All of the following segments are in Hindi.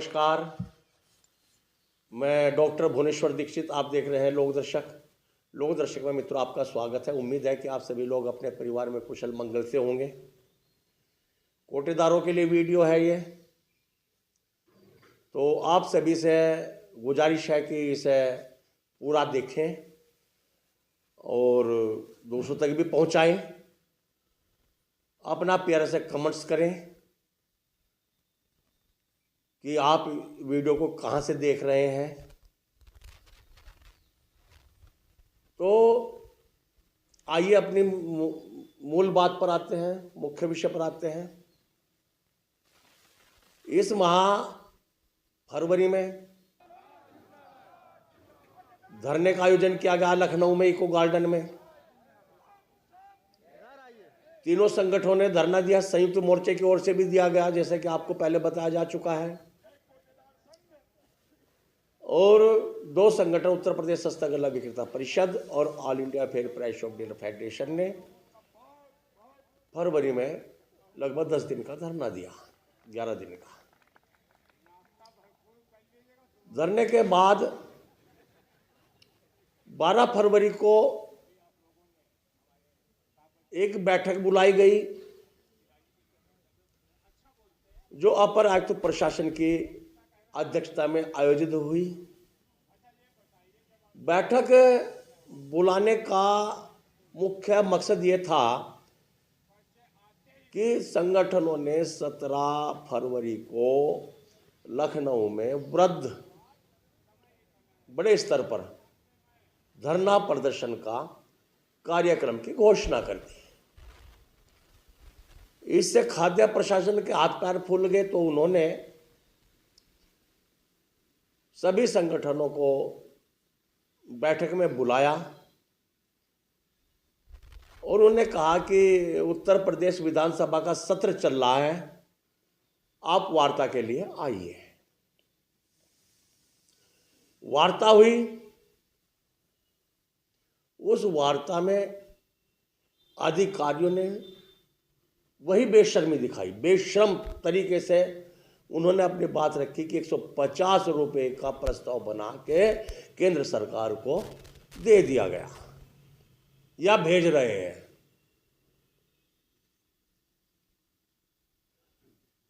नमस्कार। मैं डॉक्टर भुवनेश्वर दीक्षित, आप देख रहे हैं लोक दर्शक में मित्रों आपका स्वागत है। उम्मीद है कि आप सभी लोग अपने परिवार में कुशल मंगल से होंगे। कोटेदारों के लिए वीडियो है ये, तो आप सभी से गुजारिश है कि इसे पूरा देखें और दूसरों तक भी पहुंचाएं। अपना प्यार से कमेंट्स करें कि आप वीडियो को कहाँ से देख रहे हैं। तो आइए अपनी मूल बात पर आते हैं, मुख्य विषय पर आते हैं। इस माह फरवरी में धरने का आयोजन किया गया लखनऊ में इको गार्डन में। तीनों संगठनों ने धरना दिया, संयुक्त मोर्चे की ओर से भी दिया गया, जैसे कि आपको पहले बताया जा चुका है। और दो संगठन, उत्तर प्रदेश सस्ता गल्ला विक्रेता परिषद और all India fair price shop dealer federation ने फरवरी में लगभग 10 दिन का धरना दिया, 11 दिन का। धरने के बाद 12 फरवरी को एक बैठक बुलाई गई, जो अपर आयुक्त प्रशासन की अध्यक्षता में आयोजित हुई। बैठक बुलाने का मुख्य मकसद ये था कि संगठनों ने 17 फरवरी को लखनऊ में वृद्ध बड़े स्तर पर धरना प्रदर्शन का कार्यक्रम की घोषणा कर दी। इससे खाद्य प्रशासन के हाथ पैर फूल गए, तो उन्होंने सभी संगठनों को बैठक में बुलाया और उन्होंने कहा कि उत्तर प्रदेश विधानसभा का सत्र चल रहा है, आप वार्ता के लिए आइए। वार्ता हुई। उस वार्ता में अधिकारियों ने वही बेशर्मी दिखाई, बेशर्म तरीके से उन्होंने अपनी बात रखी कि 150 रुपये का प्रस्ताव बना के केंद्र सरकार को दे दिया गया या भेज रहे हैं।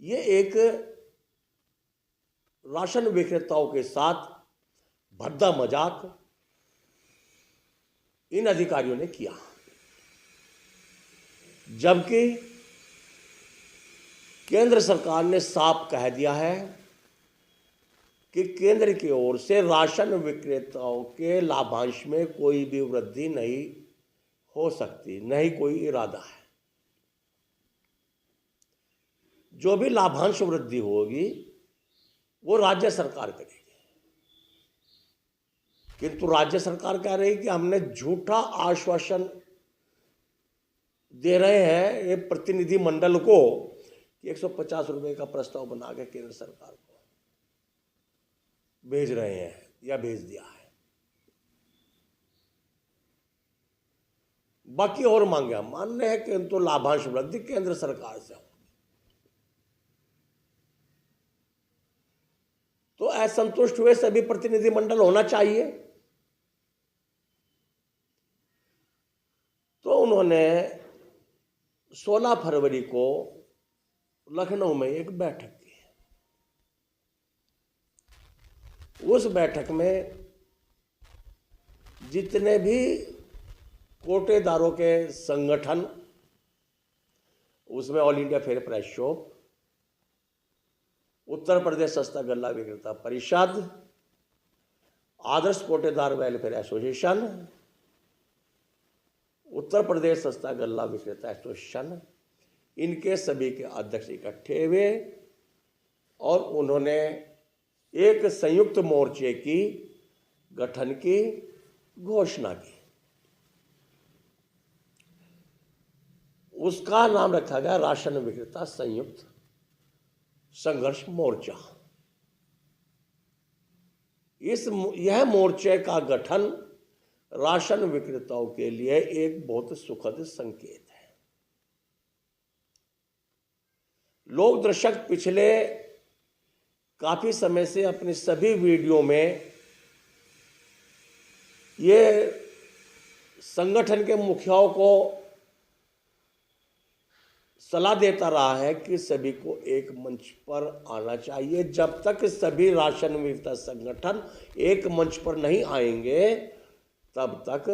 ये एक राशन विक्रेताओं के साथ भद्दा मजाक इन अधिकारियों ने किया, जबकि केंद्र सरकार ने साफ कह दिया है कि केंद्र की ओर से राशन विक्रेताओं के लाभांश में कोई भी वृद्धि नहीं हो सकती, नहीं कोई इरादा है। जो भी लाभांश वृद्धि होगी वो राज्य सरकार करेगी, किंतु राज्य सरकार कह रही है कि हमने झूठा आश्वासन दे रहे हैं ये प्रतिनिधि मंडल को कि 150 रुपये का प्रस्ताव बना के केंद्र सरकार को भेज रहे हैं या भेज दिया है। बाकी और मांगे मान्य है कि तो लाभांश वृद्धि केंद्र सरकार से हो, तो असंतुष्ट हुए सभी प्रतिनिधि मंडल होना चाहिए। तो उन्होंने 16 फरवरी को लखनऊ में एक बैठक की। उस बैठक में जितने भी कोटेदारों के संगठन, उसमें all India fair price shop, Uttar Pradesh सस्ता गल्ला विक्रेता परिषद, आदर्श कोटेदार वेलफेयर एसोसिएशन, उत्तर प्रदेश सस्ता गल्ला विक्रेता एसोसिएशन, इनके सभी के अध्यक्ष इकट्ठे हुए और उन्होंने एक संयुक्त मोर्चे की गठन की घोषणा की। उसका नाम रखा गया राशन विक्रेता संयुक्त संघर्ष मोर्चा। यह मोर्चे का गठन राशन विक्रेताओं के लिए एक बहुत सुखद संकेत है। लोक दर्शक पिछले काफ़ी समय से अपने सभी वीडियो में ये संगठन के मुखियाओं को सलाह देता रहा है कि सभी को एक मंच पर आना चाहिए। जब तक सभी राशन वितरण संगठन एक मंच पर नहीं आएंगे तब तक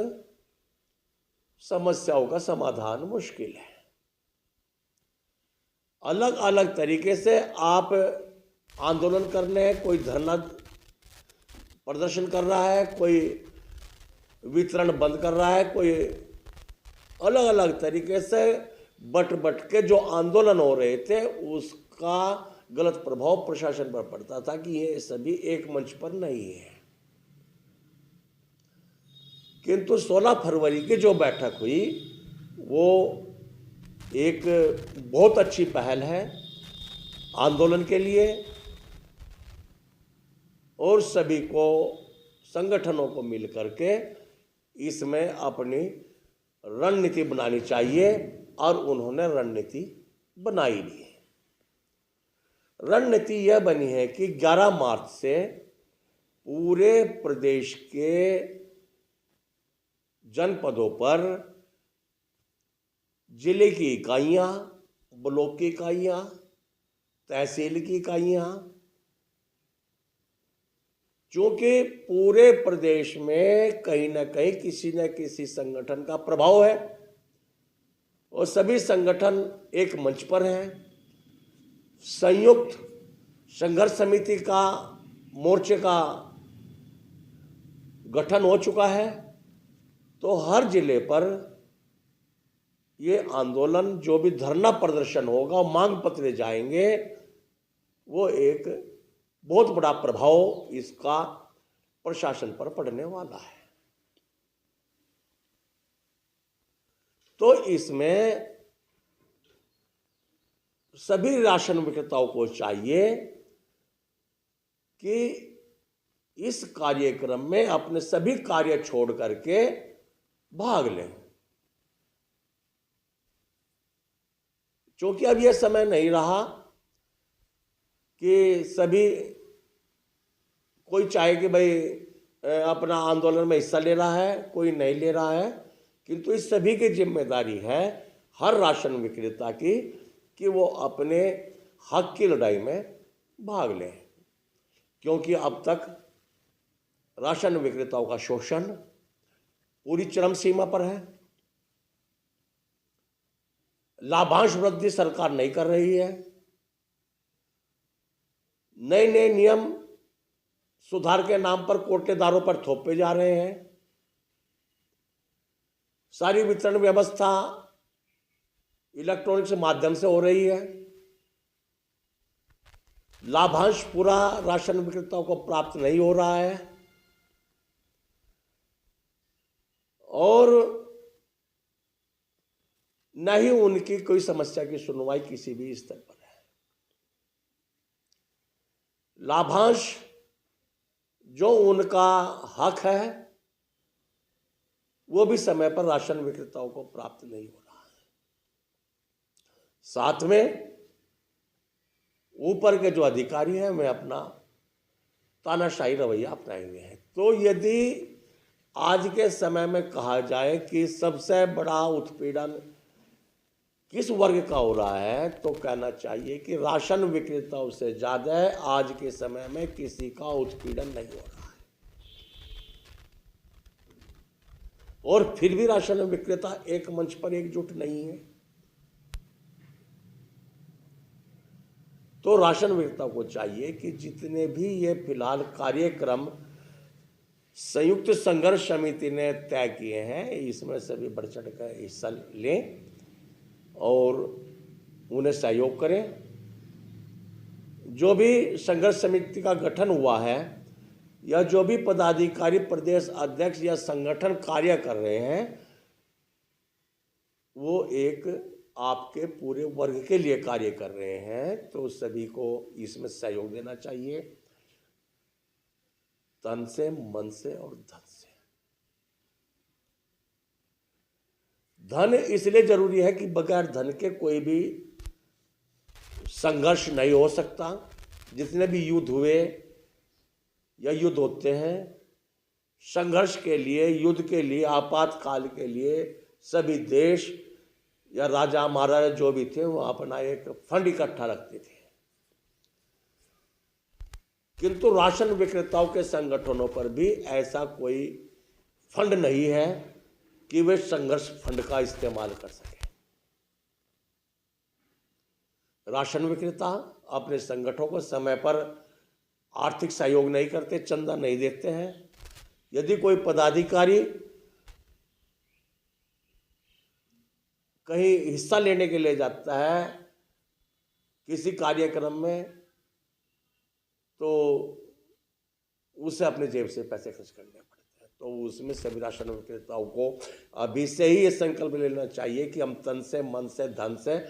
समस्याओं का समाधान मुश्किल है। अलग अलग तरीके से आप आंदोलन कर रहे हैं, कोई धरना प्रदर्शन कर रहा है, कोई वितरण बंद कर रहा है, कोई अलग अलग तरीके से बट के जो आंदोलन हो रहे थे उसका गलत प्रभाव प्रशासन पर पड़ता था कि ये सभी एक मंच पर नहीं है। किंतु 16 फरवरी की जो बैठक हुई वो एक बहुत अच्छी पहल है आंदोलन के लिए, और सभी को संगठनों को मिल करके इसमें अपनी रणनीति बनानी चाहिए, और उन्होंने रणनीति बनाई भी है। रणनीति यह बनी है कि 11 मार्च से पूरे प्रदेश के जनपदों पर जिले की इकाइयां, ब्लॉक की इकाइयां, तहसील की इकाइयां, चूंकि पूरे प्रदेश में कहीं ना कहीं किसी न किसी संगठन का प्रभाव है और सभी संगठन एक मंच पर हैं। संयुक्त संघर्ष समिति का मोर्चे का गठन हो चुका है, तो हर जिले पर ये आंदोलन, जो भी धरना प्रदर्शन होगा, मांग पत्र जाएंगे, वो एक बहुत बड़ा प्रभाव इसका प्रशासन पर पड़ने वाला है। तो इसमें सभी राशन विक्रेताओं को चाहिए कि इस कार्यक्रम में अपने सभी कार्य छोड़ करके भाग लें, क्योंकि अब यह समय नहीं रहा कि सभी कोई चाहे कि भाई अपना आंदोलन में हिस्सा ले रहा है, कोई नहीं ले रहा है, किंतु इस सभी की जिम्मेदारी है हर राशन विक्रेता की कि वो अपने हक की लड़ाई में भाग लें, क्योंकि अब तक राशन विक्रेताओं का शोषण पूरी चरम सीमा पर है। लाभांश वृद्धि सरकार नहीं कर रही है, नए नए नियम सुधार के नाम पर कोटेदारों पर थोपे जा रहे हैं, सारी वितरण व्यवस्था इलेक्ट्रॉनिक के माध्यम से हो रही है, लाभांश पूरा राशन विक्रेताओं को प्राप्त नहीं हो रहा है, और न ही उनकी कोई समस्या की सुनवाई किसी भी स्तर पर है। लाभांश जो उनका हक है वो भी समय पर राशन विक्रेताओं को प्राप्त नहीं हो रहा है। साथ में ऊपर के जो अधिकारी हैं वे अपना तानाशाही रवैया अपनाए हुए हैं। तो यदि आज के समय में कहा जाए कि सबसे बड़ा उत्पीड़न किस वर्ग का हो रहा है, तो कहना चाहिए कि राशन विक्रेताओं से ज्यादा आज के समय में किसी का उत्पीड़न नहीं हो रहा है। और फिर भी राशन विक्रेता एक मंच पर एकजुट नहीं है। तो राशन विक्रेताओं को चाहिए कि जितने भी ये फिलहाल कार्यक्रम संयुक्त संघर्ष समिति ने तय किए हैं, इसमें सभी बढ़ चढ़ कर हिस्सा लें और उन्हें सहयोग करें। जो भी संघर्ष समिति का गठन हुआ है या जो भी पदाधिकारी, प्रदेश अध्यक्ष या संगठन कार्य कर रहे हैं, वो एक आपके पूरे वर्ग के लिए कार्य कर रहे हैं, तो सभी को इसमें सहयोग देना चाहिए, तन से, मन से और धन से। धन इसलिए जरूरी है कि बगैर धन के कोई भी संघर्ष नहीं हो सकता, जितने भी युद्ध हुए या युद्ध होते हैं, संघर्ष के लिए, युद्ध के लिए, आपातकाल के लिए सभी देश या राजा महाराजा जो भी थे वो अपना एक फंड इकट्ठा रखते थे। किंतु राशन विक्रेताओं के संगठनों पर भी ऐसा कोई फंड नहीं है कि वे संघर्ष फंड का इस्तेमाल कर सके। राशन विक्रेता अपने संगठनों को समय पर आर्थिक सहयोग नहीं करते, चंदा नहीं देते हैं। यदि कोई पदाधिकारी कहीं हिस्सा लेने के लिए जाता है किसी कार्यक्रम में, तो उसे अपने जेब से पैसे खर्च करने पड़ते हैं। तो उसमें सभी राशन विक्रेताओं को अभी से ही ये संकल्प लेना चाहिए कि हम तन से, मन से, धन से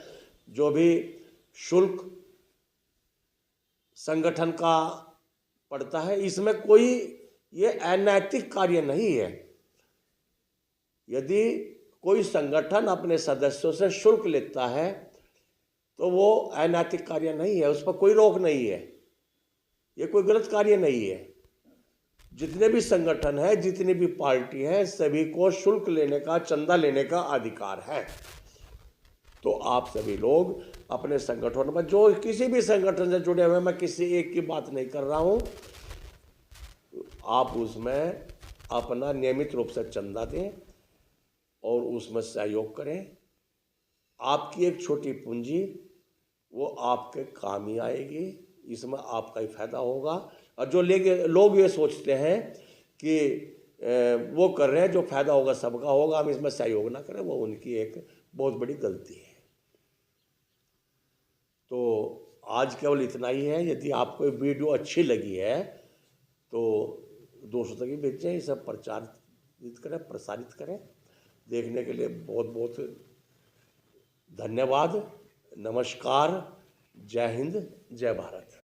जो भी शुल्क संगठन का पड़ता है, इसमें कोई ये अनैतिक कार्य नहीं है। यदि कोई संगठन अपने सदस्यों से शुल्क लेता है तो वो अनैतिक कार्य नहीं है, उस पर कोई रोक नहीं है, ये कोई गलत कार्य नहीं है। जितने भी संगठन है, जितनी भी पार्टी है, सभी को शुल्क लेने का, चंदा लेने का अधिकार है। तो आप सभी लोग अपने संगठन में, जो किसी भी संगठन से जुड़े हुए, मैं किसी एक की बात नहीं कर रहा हूं, आप उसमें अपना नियमित रूप से चंदा दें और उसमें सहयोग करें। आपकी एक छोटी पूंजी वो आपके काम ही आएगी, इसमें आपका ही फायदा होगा। और जो लोग ये सोचते हैं कि वो कर रहे हैं, जो फायदा होगा सबका होगा, हम इसमें सहयोग ना करें, वो उनकी एक बहुत बड़ी गलती है। तो आज केवल इतना ही है। यदि आपको वीडियो अच्छी लगी है तो दोस्तों तक ही भेजें, इसे प्रचारित करें, प्रसारित करें। देखने के लिए बहुत बहुत धन्यवाद। नमस्कार। जय हिंद, जय भारत।